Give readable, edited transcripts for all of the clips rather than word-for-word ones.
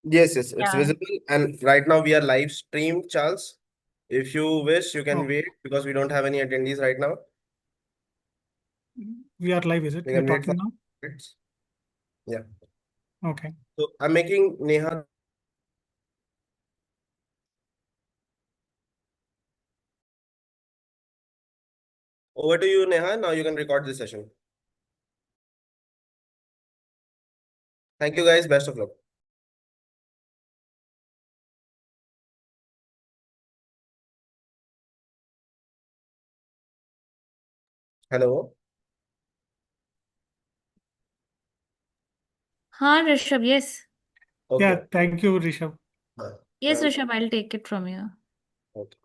Yes, yes, it's Yeah. visible. And right now we are live streamed, Charles. If you wish, you can Oh, wait because we don't have any attendees right now. we are live, is it? You We're can wait for talking now? minutes. Yeah. Okay. So I'm making Neha. Over to you, Neha. Now you can record this session. Thank you, guys. Best of luck. Hello. हाँ Rishabh, yes. Yeah, Okay. thank you, Rishabh. Yes, Um, Rishabh, I'll take it from here. okay.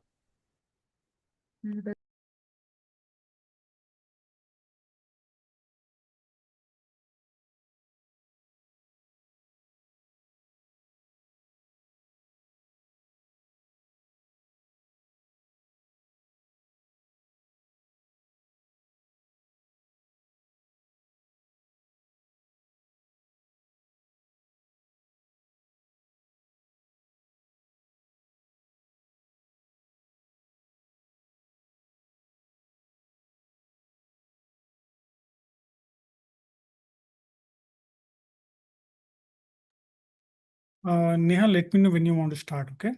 Neha, let me know when you want to start, okay?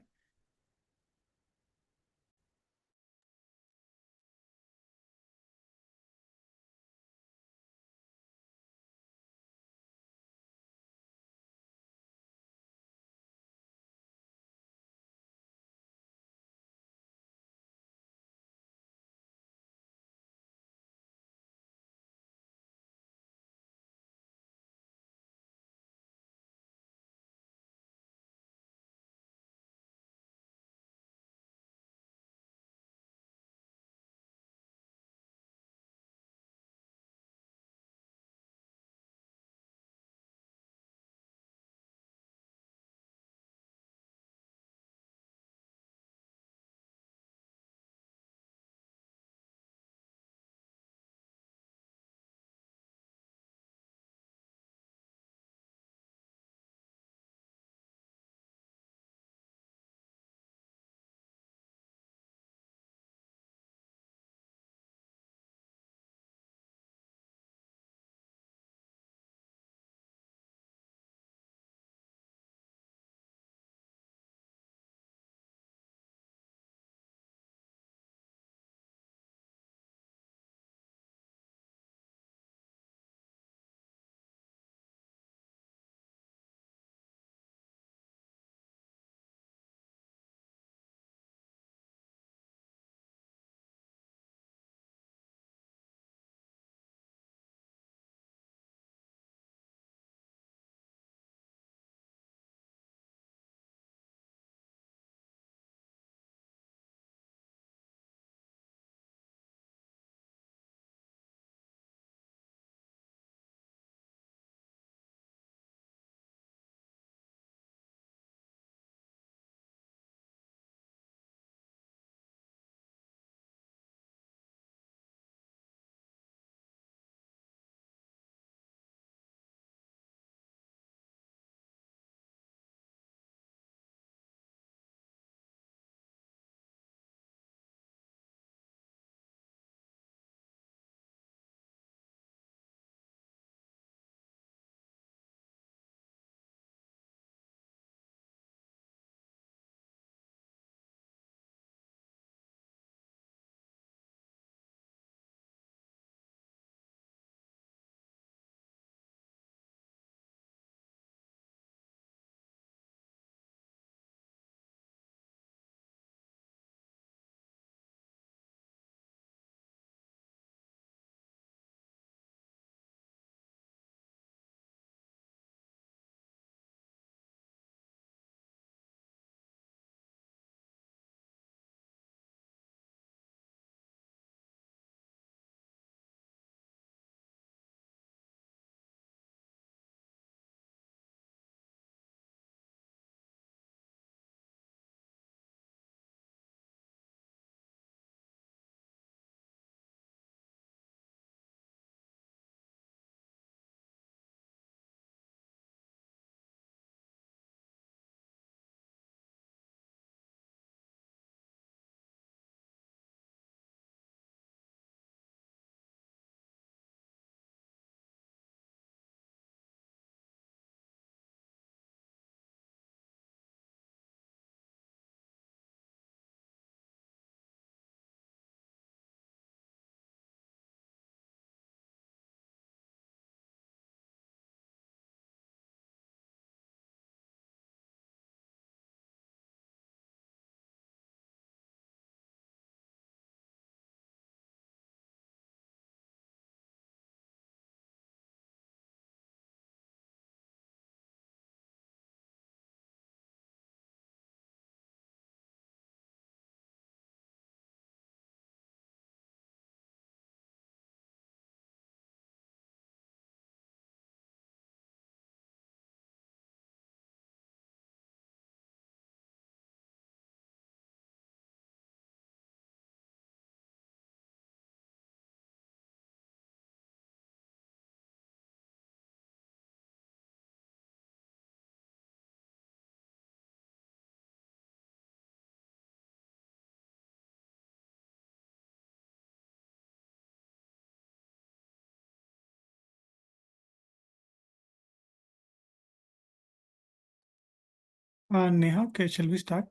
Neha, okay, shall we start?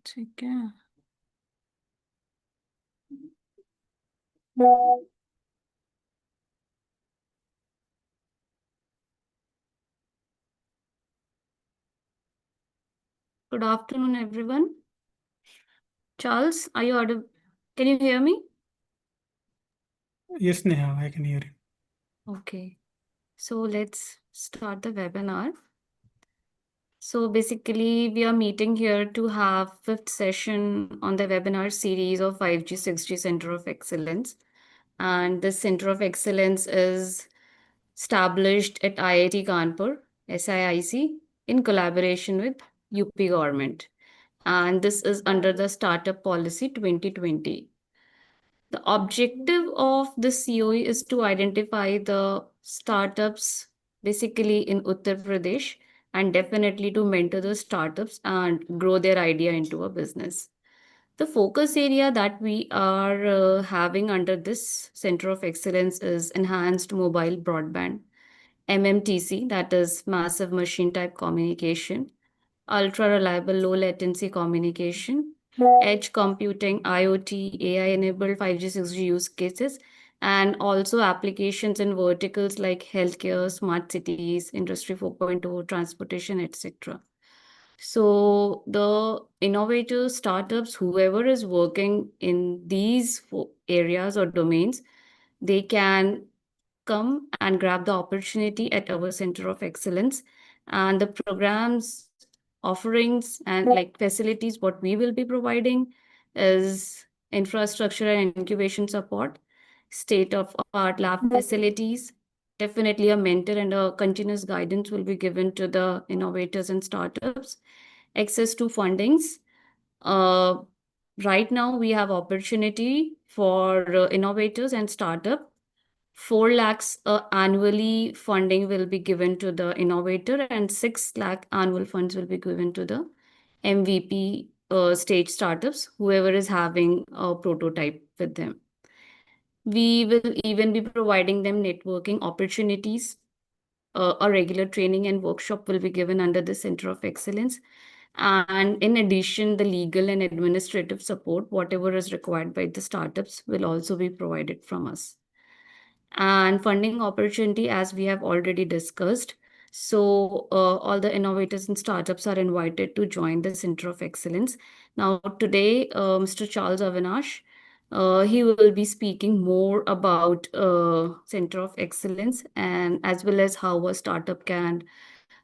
ठीक है. Good afternoon, everyone. Charles, are you audible? Can you hear me? Yes, Neha, I can hear you. Okay. So let's start the webinar. So basically, we are meeting here to have fifth session on the webinar series of 5G 6G Center of Excellence. And this Center of Excellence is established at IIT Kanpur, SIIC, in collaboration with UP government. And this is under the Startup Policy 2020. The objective of the COE is to identify the startups basically in Uttar Pradesh and definitely to mentor the startups and grow their idea into a business. The focus area that we are having under this Center of Excellence is enhanced mobile broadband, MMTC, that is massive machine type communication, ultra reliable low latency communication, edge computing, IoT, AI enabled 5G, 6G use cases, and also applications in verticals like healthcare, smart cities, Industry 4.0, transportation, etc. So the innovators, startups, whoever is working in these areas or domains, they can come and grab the opportunity at our Center of Excellence. And the programs, offerings, and like facilities, what we will be providing is infrastructure and incubation support, state of art lab facilities. Definitely a mentor and a continuous guidance will be given to the innovators and startups, access to fundings. Uh, right now, we have opportunity for innovators and startup. 4 lakhs annually funding will be given to the innovator and 6 lakh annual funds will be given to the MVP stage startups, whoever is having a prototype with them. We will even be providing them networking opportunities. A regular training and workshop will be given under the Center of Excellence. And in addition, the legal and administrative support, whatever is required by the startups, will also be provided from us. And funding opportunity, as we have already discussed. So all the innovators and startups are invited to join the Center of Excellence. Now, today, Mr. Charles Avinash, he will be speaking more about Center of Excellence and as well as how a startup can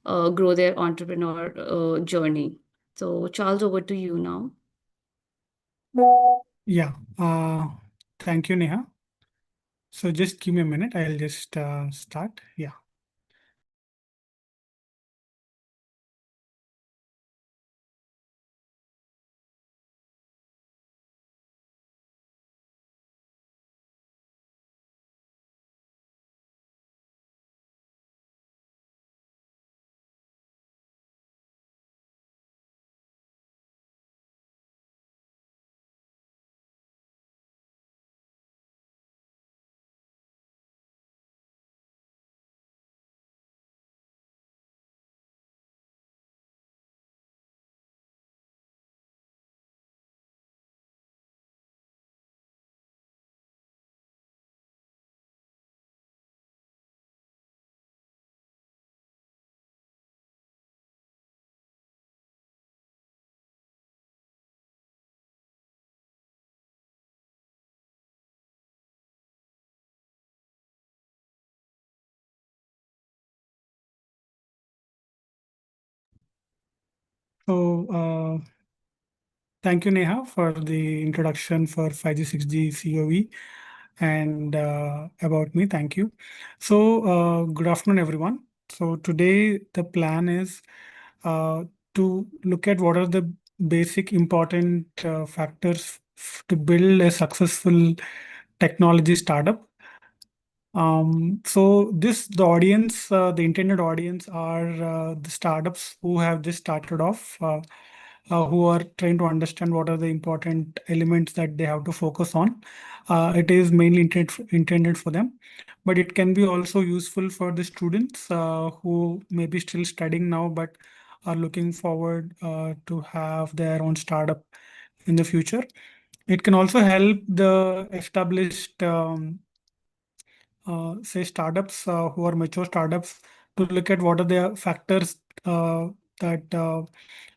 grow their entrepreneur journey. So, Charles, over to you now. Yeah, thank you, Neha. So just give me a minute. I'll just start. Yeah. So, thank you, Neha, for the introduction for 5G, 6G COE and about me. Thank you. So, good afternoon, everyone. So, today the plan is to look at what are the basic important factors to build a successful technology startup. So the audience, the intended audience are the startups who have just started off, who are trying to understand what are the important elements that they have to focus on. It is mainly intended for them, but it can be also useful for the students who may be still studying now, but are looking forward to have their own startup in the future. It can also help the established say startups who are mature startups to look at what are the factors that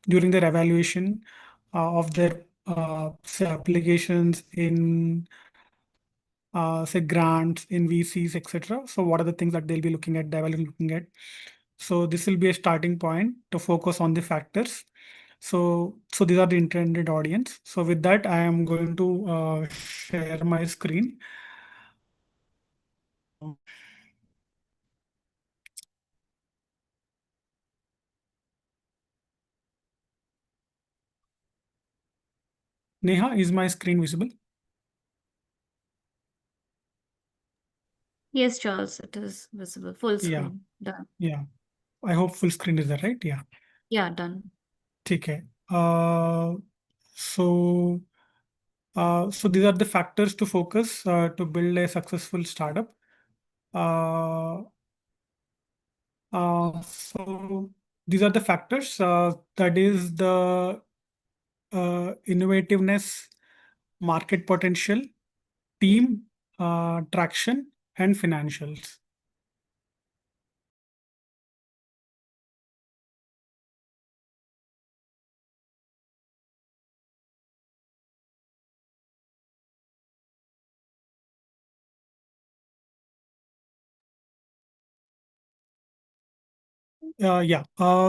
during their evaluation of their say applications in say grants in VCs, etc. So what are the things that they'll be looking at, looking at. So this will be a starting point to focus on the factors. So these are the intended audience. So with that, I am going to share my screen. Neha, is my screen visible? Yes, Charles, it is visible. Full Yeah, screen. Done. yeah. I hope full screen is that right? Yeah. Yeah, done. ठीक है. So so these are the factors to focus to build a successful startup. Uh, so these are the factors that is the innovativeness, market potential, team, traction, and financials. Yeah.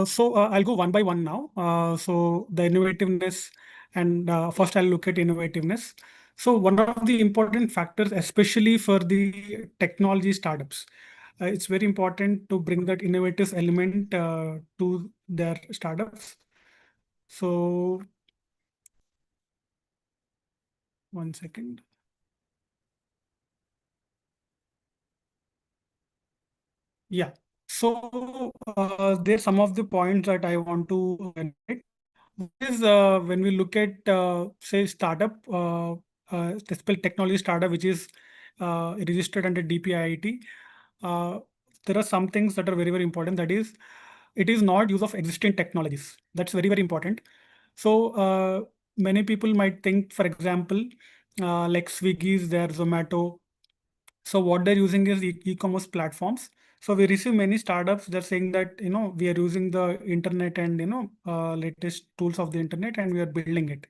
So I'll go one by one now. So the innovativeness, and first I'll look at innovativeness. So one of the important factors, especially for the technology startups, it's very important to bring that innovative element to their startups. So one second. Yeah. So there's some of the points that I want to highlight. Is when we look at say startup, special technology startup, which is registered under DPIIT, there are some things that are very, very important. That is, it is not use of existing technologies. That's very, very important. So many people might think, for example, like Swiggy's, their Zomato. So what they're using is e-commerce platforms. So we receive many startups. They're saying that we are using the internet and latest tools of the internet and we are building it.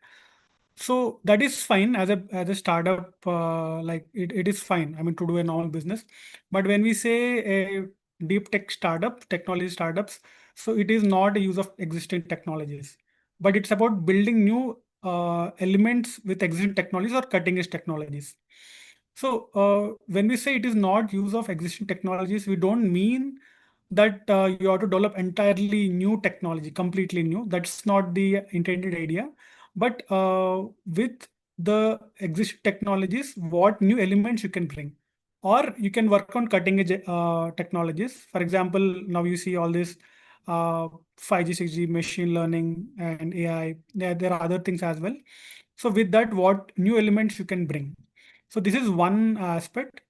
So that is fine as a startup. Like it is fine. I mean to do a normal business. But when we say a deep tech startup, technology startups, so it is not a use of existing technologies, but it's about building new elements with existing technologies or cutting edge technologies. So when we say it is not use of existing technologies, we don't mean that you have to develop entirely new technology, completely new. That's not the intended idea. But with the existing technologies, what new elements you can bring, or you can work on cutting edge technologies. For example, now you see all this 5G, 6G, machine learning, and AI. There are other things as well. So with that, what new elements you can bring? So this is one aspect.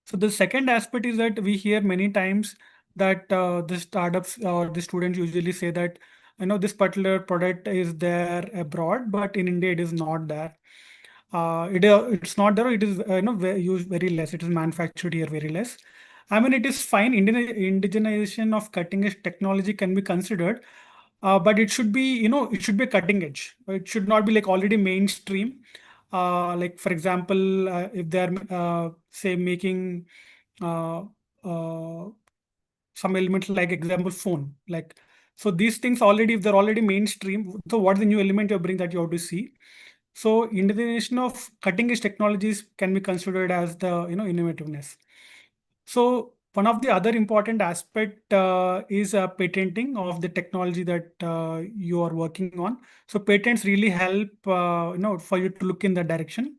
So the second aspect is that we hear many times that the startups or the students usually say that this particular product is there abroad, but in India it is not there. It's not there. It is used very less. It is manufactured here very less. I mean, it is fine. Indigenization of cutting edge technology can be considered, but it should be it should be cutting edge. It should not be like already mainstream. Like for example, if they're say making uh, uh, some element like example phone, like So these things already, if they're already mainstream, so what's the new element you bring that you have to see? So integration of cutting edge technologies can be considered as the innovativeness. So one of the other important aspect is patenting of the technology that you are working on. So patents really help for you to look in that direction.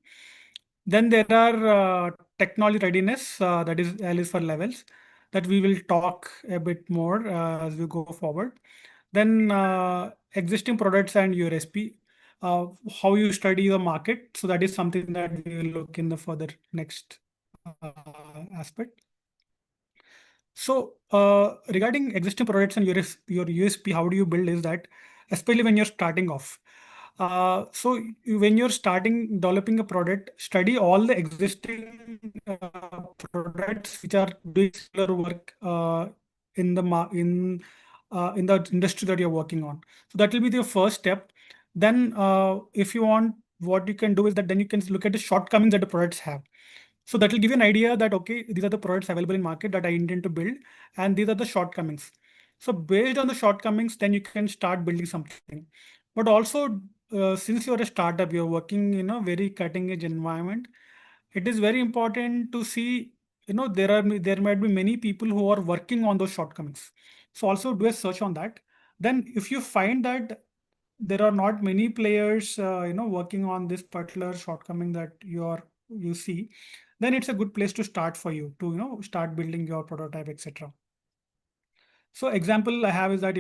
Then there are technology readiness, that is at least for levels, that we will talk a bit more as we go forward. Then existing products and USP, how you study the market. So that is something that we will look in the further next aspect. So regarding existing products and your USP, how do you build is that, especially when you're starting off. So when you're starting developing a product, study all the existing products which are doing similar work in the in the industry that you're working on. So that will be the first step. Then if you want, what you can do is that then you can look at the shortcomings that the products have. So that will give you an idea that, okay, these are the products available in market that I intend to build, and these are the shortcomings. So based on the shortcomings, then you can start building something. But also, since you're a startup, you're working in a very cutting edge environment, it is very important to see, there might be many people who are working on those shortcomings. So also do a search on that. Then if you find that there are not many players, working on this particular shortcoming that you see, then it's a good place to start for you to, start building your prototype, etc. So example I have is that,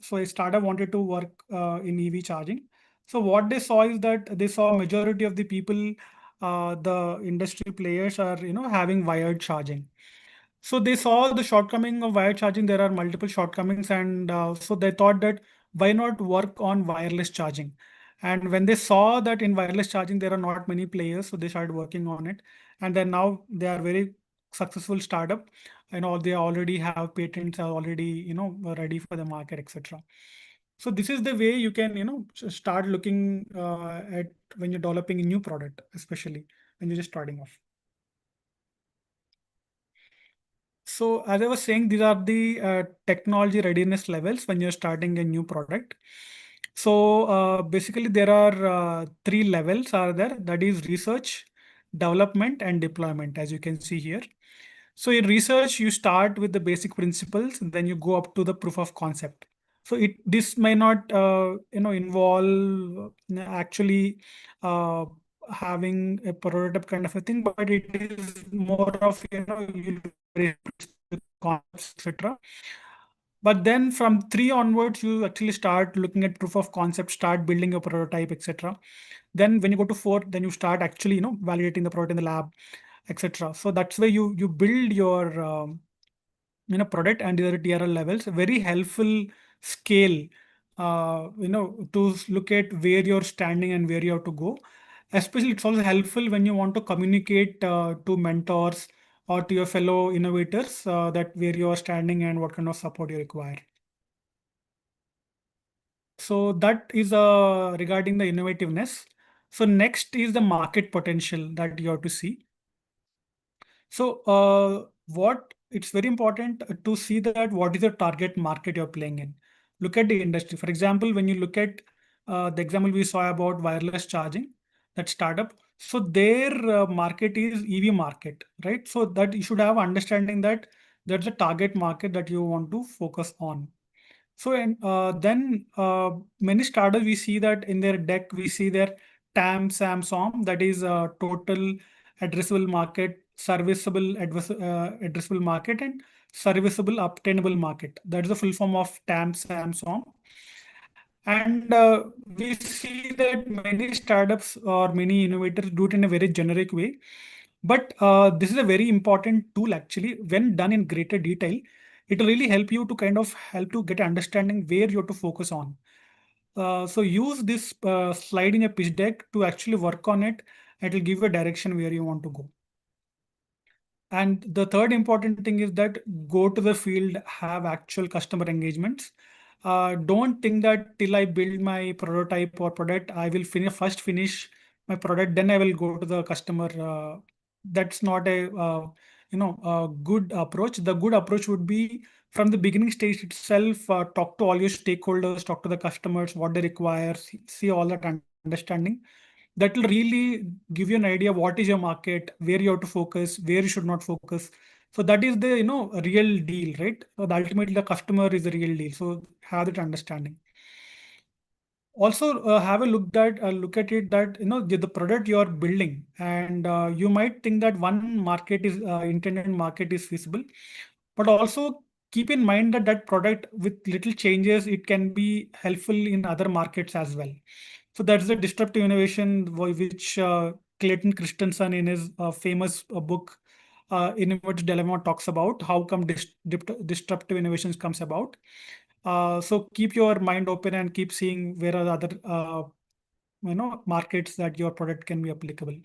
so a startup wanted to work in EV charging. So what they saw is that they saw majority of the people, the industry players are, having wired charging. So they saw the shortcoming of wired charging. There are multiple shortcomings, and so they thought that why not work on wireless charging? And when they saw that in wireless charging there are not many players, so they started working on it, and then now they are very successful startup. They already have patents, are already ready for the market, etc. So this is the way you can start looking at when you're developing a new product, especially when you're just starting off. So as I was saying, these are the technology readiness levels when you're starting a new product. So basically there are three levels are there, that is research, development and deployment, as you can see here. So in research, you start with the basic principles and then you go up to the proof of concept. So this may not involve actually uh, having a prototype kind of a thing, but it is more of you concepts, etc. But then from 3 onwards, you actually start looking at proof of concept, start building a prototype, etc. Then when you go to 4, then you start actually validating the product in the lab, etc. So that's where you build your product, and the other TRL levels. Very helpful scale, to look at where you're standing and where you have to go. Especially, it's also helpful when you want to communicate to mentors or to your fellow innovators that where you are standing and what kind of support you require. So that is regarding the innovativeness. So next is the market potential that you have to see. So what it's very important to see that what is the target market you're playing in. Look at the industry. For example, when you look at the example we saw about wireless charging, that startup. So their market is EV market, right? So that you should have understanding that there's a target market that you want to focus on. So and then many startups we see that in their deck we see their TAM, SAM, SOM, that is total addressable market, serviceable addressable market, and serviceable obtainable market. That is the full form of TAM, SAM, SOM. And we see that many startups or many innovators do it in a very generic way. But this is a very important tool actually. When done in greater detail, it will really help you to kind of help to get understanding where you have to focus on. So use this slide in a pitch deck to actually work on it. It will give you a direction where you want to go. And the third important thing is that go to the field, have actual customer engagements. Don't think that till I build my prototype or product, I will first finish my product, then I will go to the customer. That's not a a good approach. The good approach would be from the beginning stage itself, talk to all your stakeholders, talk to the customers, what they require, see all that understanding. That will really give you an idea what is your market, where you have to focus, where you should not focus. So that is the real deal, right? So ultimately the customer is the real deal. So have that understanding. Also have a look at it that the product you are building, and you might think that one market is intended market is feasible, but also keep in mind that that product with little changes it can be helpful in other markets as well. So that's the disruptive innovation which Clayton Christensen in his famous book Innovator's Dilemma talks about how come disruptive innovations comes about. So keep your mind open and keep seeing where are the other markets that your product can be applicable.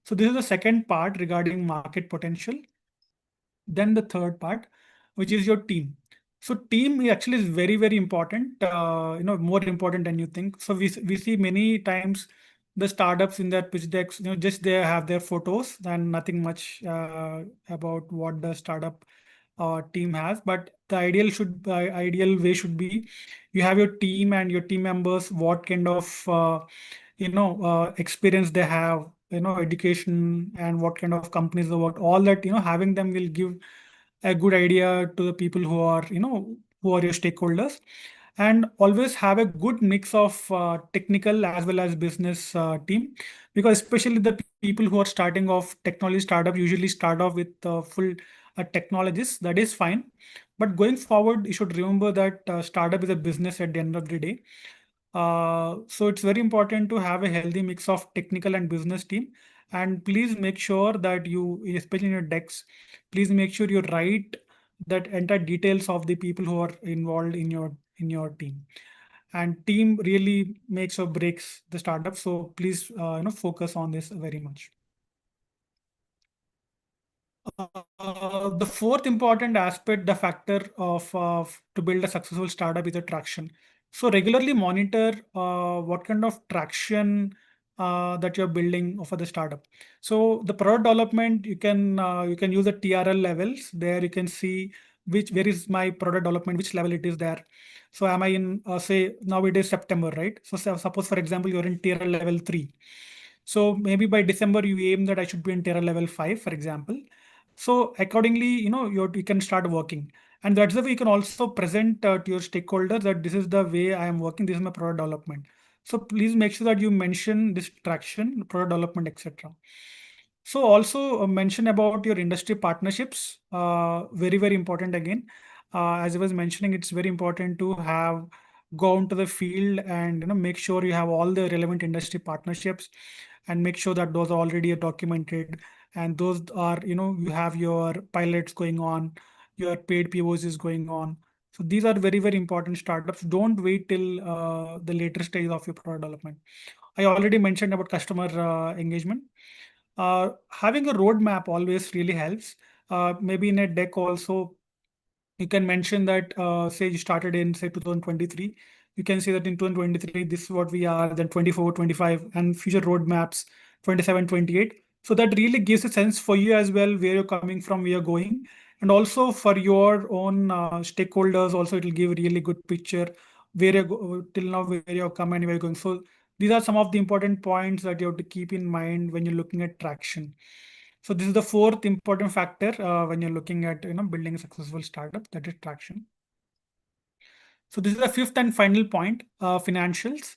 So this is the second part regarding market potential. Then the third part, which is your team. So team actually is very, very important, more important than you think. So we see many times the startups in their pitch decks, just they have their photos and nothing much about what the startup team has. But the ideal way should be you have your team and your team members, what kind of experience they have, education, and what kind of companies they work. All that having them will give a good idea to the people who are your stakeholders. And always have a good mix of technical as well as business team, because especially the people who are starting off technology startup usually start off with full technologists. That is fine, but going forward you should remember that startup is a business at the end of the day. So it's very important to have a healthy mix of technical and business team. And please make sure that you, especially in your decks, please make sure you write that entire details of the people who are involved in your team. And team really makes or breaks the startup. So please, focus on this very much. The fourth important aspect, the factor of to build a successful startup is the traction. So regularly monitor what kind of traction that you're building for the startup. So the product development, you can use the TRL levels. There you can see where is my product development, which level it is there. So am I in say now it is September, right? So suppose for example you're in TRL level 3. So maybe by December you aim that I should be in TRL level 5, for example. So accordingly, you can start working. And that's the way you can also present to your stakeholders that this is the way I am working, this is my product development. So please make sure that you mention this traction, product development, etc. So also mention about your industry partnerships. Very, very important again. As I was mentioning, it's very important to have go into the field and make sure you have all the relevant industry partnerships, and make sure that those are already documented, and those are you have your pilots going on, your paid POCs going on. So these are very, very important startups. Don't wait till the later stage of your product development. I already mentioned about customer engagement. Having a roadmap always really helps. Maybe in a deck also, you can mention that, say you started in say 2023. You can say that in 2023, this is what we are, then 24, 25, and future roadmaps 27, 28. So that really gives a sense for you as well, where you're coming from, where you're going. And also for your own stakeholders, also it will give a really good picture where you go till now, where you're coming and where you're going. So these are some of the important points that you have to keep in mind when you're looking at traction. So this is the fourth important factor when you're looking at building a successful startup, that is traction. So this is the fifth and final point, financials.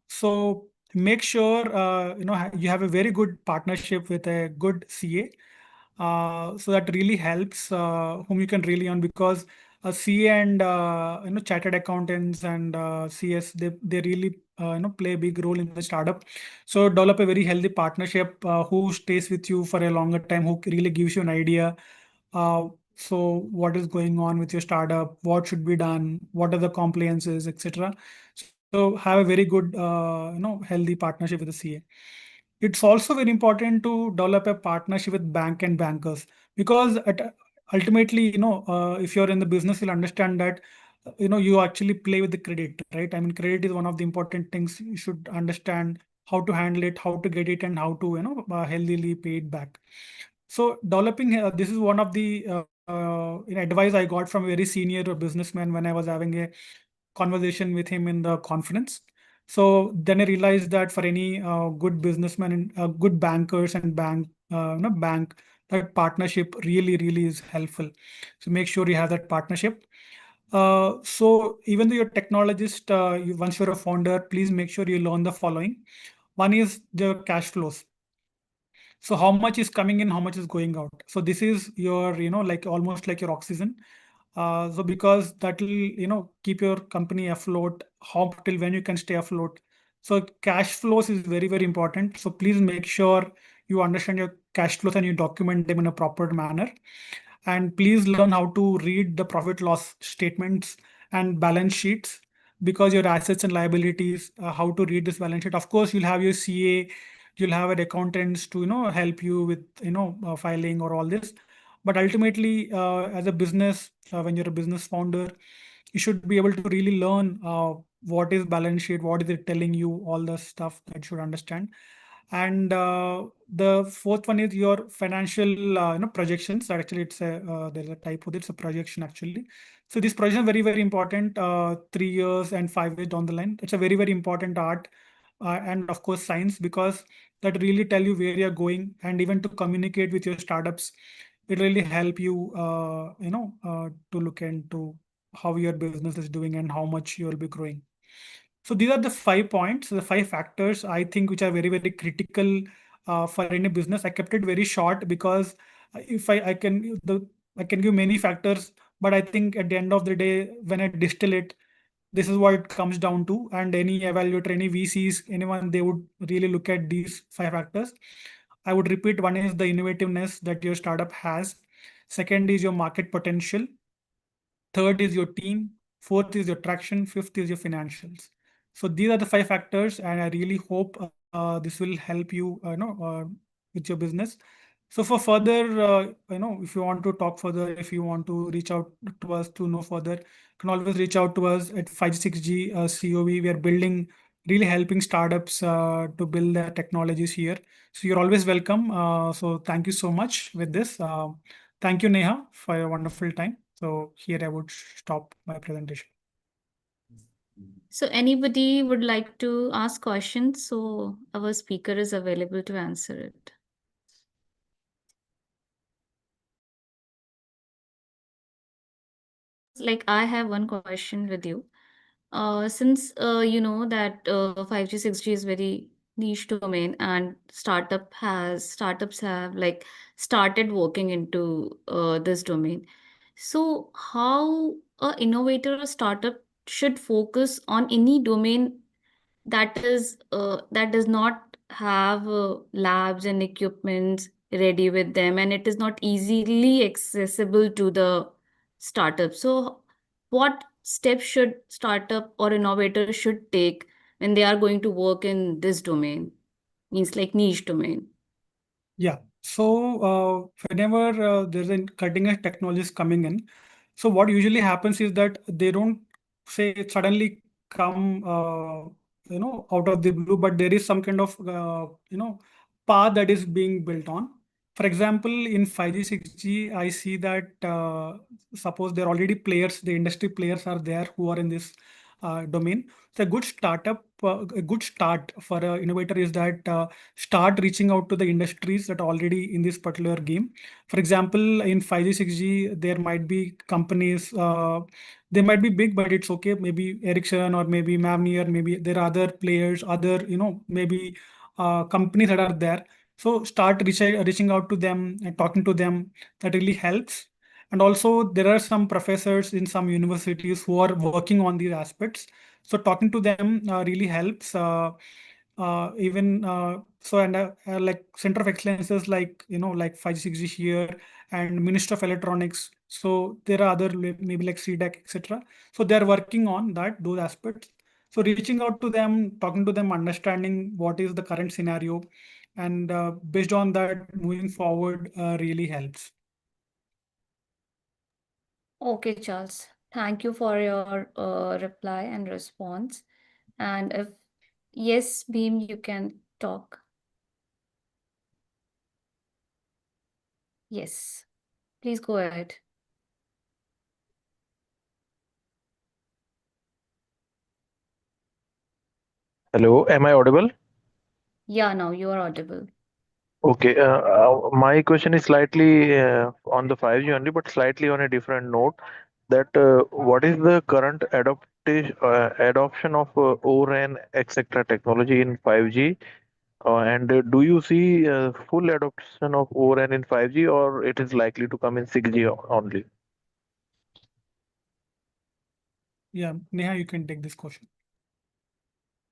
So make sure you have a very good partnership with a good CA. So that really helps whom you can really on, because CA and chartered accountants and CS, they really play a big role in the startup. So develop a very healthy partnership who stays with you for a longer time, who really gives you an idea. So what is going on with your startup, what should be done, what are the compliances, etc. So have a very good healthy partnership with the CA. It's also very important to develop a partnership with bank and bankers, because ultimately, if you're in the business, you'll understand that, you actually play with the credit, right? I mean, credit is one of the important things. You should understand how to handle it, how to get it, and how to, healthily pay it back. So developing, this is one of the advice I got from a very senior businessman when I was having a conversation with him in the conference. So then I realized that for any good businessman and good bankers and bank, that partnership really is helpful. So make sure you have that partnership. So even though you're a technologist, once you're a founder, please make sure you learn the following. One is the cash flows. So how much is coming in, how much is going out. So this is your, like almost like your oxygen. So because that will, keep your company afloat, how till when you can stay afloat. So cash flows is very important. So please make sure you understand your cash flows and you document them in a proper manner. And please learn how to read the profit loss statements and balance sheets, because your assets and liabilities, how to read this balance sheet. Of course, you'll have your CA, you'll have an accountants to help you with filing or all this. But ultimately, as a business, when you're a business founder, you should be able to really learn what is balance sheet, what is it telling you, all the stuff that you should understand. And the fourth one is your financial projections. Actually, it's a there's a typo. It's a projection actually. So this projection is very important. 3 years and 5 years down the line, it's a very important art, and of course science, because that really tell you where you're going, and even to communicate with your startups, it really help you to look into how your business is doing and how much you will be growing. So these are the 5 points, the 5 factors I think which are very critical for any business. I kept it very short because if I can give many factors, but I think at the end of the day, when I distill it, this is what it comes down to. And any evaluator, any VCs, anyone, they would really look at these 5 factors. I would repeat: one is the innovativeness that your startup has. Second is your market potential. Third is your team. Fourth is your traction. Fifth is your financials. So these are the 5 factors, and I really hope this will help you, with your business. So for further, if you want to talk further, if you want to reach out to us to know further, you can always reach out to us at 5G6G COV. We are building, really helping startups to build their technologies here. So you're always welcome. So thank you so much with this. Thank you, Neha, for your wonderful time. So here I would stop my presentation. So anybody would like to ask questions, so our speaker is available to answer it. Like, I have one question with you. Since you know that 5G 6G is very niche domain, and startups have like started working into this domain. So how a innovator or startup should focus on any domain that does not have labs and equipments ready with them, and it is not easily accessible to the startup. So what steps should startup or innovator should take when they are going to work in this domain, means like niche domain? Yeah. So whenever there's a cutting edge technologies coming in, so what usually happens is that they don't say suddenly come, out of the blue, but there is some kind of, path that is being built on. For example, in 5G, 6G, I see that suppose there are already players, the industry players are there who are in this domain. So a good a good start for an innovator is that start reaching out to the industries that are already in this particular game. For example, in 5G, 6G, there might be companies, they might be big, but it's okay. Maybe Ericsson or maybe Mavenir, maybe there are other players, other, maybe companies that are there. So start reaching out to them and talking to them. That really helps. And also there are some professors in some universities who are working on these aspects. So talking to them really helps. Even so, and like Center of Excellences, like like 5G here and Minister of Electronics. So there are other maybe like CDEC, etc. So they're working on those aspects. So reaching out to them, talking to them, understanding what is the current scenario, and based on that, moving forward really helps. Okay, Charles. Thank you for your reply and response. And if yes, Beam, you can talk. Yes, please go ahead. Hello, am I audible? Yeah, now you are audible. Okay, my question is slightly on the 5G only, but slightly on a different note. That what is the current adoption of O-RAN, etc. technology in 5G? And do you see full adoption of O-RAN in 5G, or it is likely to come in 6G only? Yeah, Neha, you can take this question.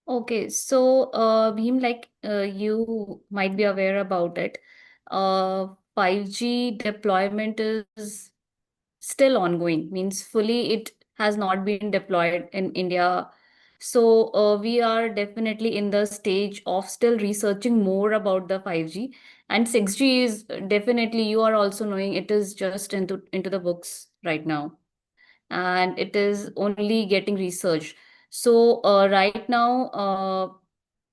Okay, so Bhim, like you might be aware about it, 5G deployment is still ongoing, means fully it has not been deployed in India. So we are definitely in the stage of still researching more about the 5G, and 6G is definitely, you are also knowing, it is just into the books right now, and it is only getting researched. So right now,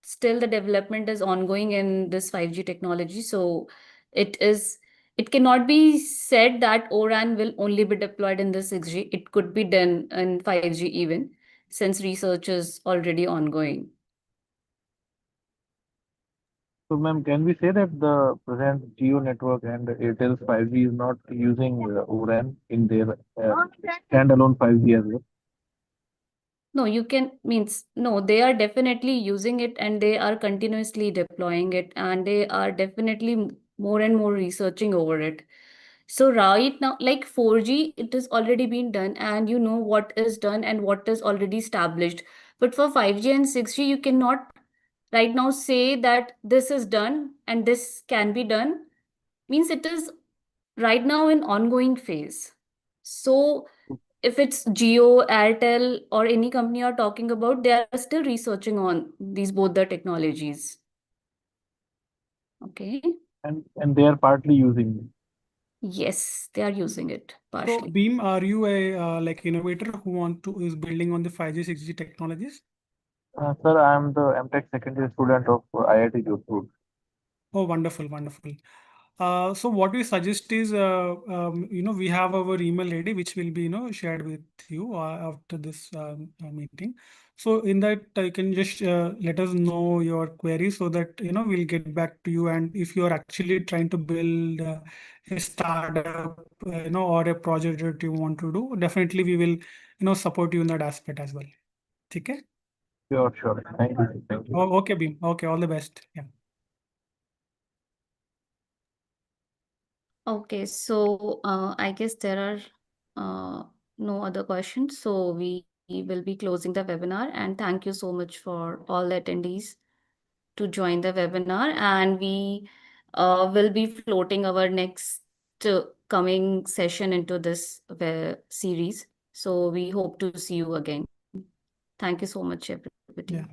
still the development is ongoing in this 5G technology. So it is, it cannot be said that ORAN will only be deployed in the 6G. It could be done in 5G even, since research is already ongoing. So, ma'am, can we say that the present Geo network and Airtel's 5G is not using O-RAN in their standalone 5G as well? No, you can, means, no, they are definitely using it and they are continuously deploying it, and they are definitely more and more researching over it. So right now, like 4G, it is already been done and you know what is done and what is already established. But for 5G and 6G, you cannot right now say that this is done and this can be done. Means it is right now in ongoing phase. So if it's Jio, Airtel, or any company you're talking about, they are still researching on these both the technologies. Okay. And they are partly using it. Yes, they are using it So, partially. Beam, are you a like innovator who is building on the 5G, 6G technologies? Sir, I am the MTech second year student of IIT Jodhpur. Oh, wonderful, wonderful. So what we suggest is, we have our email ID, which will be, shared with you after this meeting. So in that, you can just let us know your query so that, we'll get back to you. And if you are actually trying to build a startup, or a project that you want to do, definitely we will, support you in that aspect as well. Okay? Sure, sure. Thank you. Thank you. Oh, okay, Beam. Okay, all the best. Yeah. Okay, so I guess there are no other questions. So we will be closing the webinar, and thank you so much for all the attendees to join the webinar. And we will be floating our next coming session into this series. So we hope to see you again. Thank you so much, everybody. Yeah.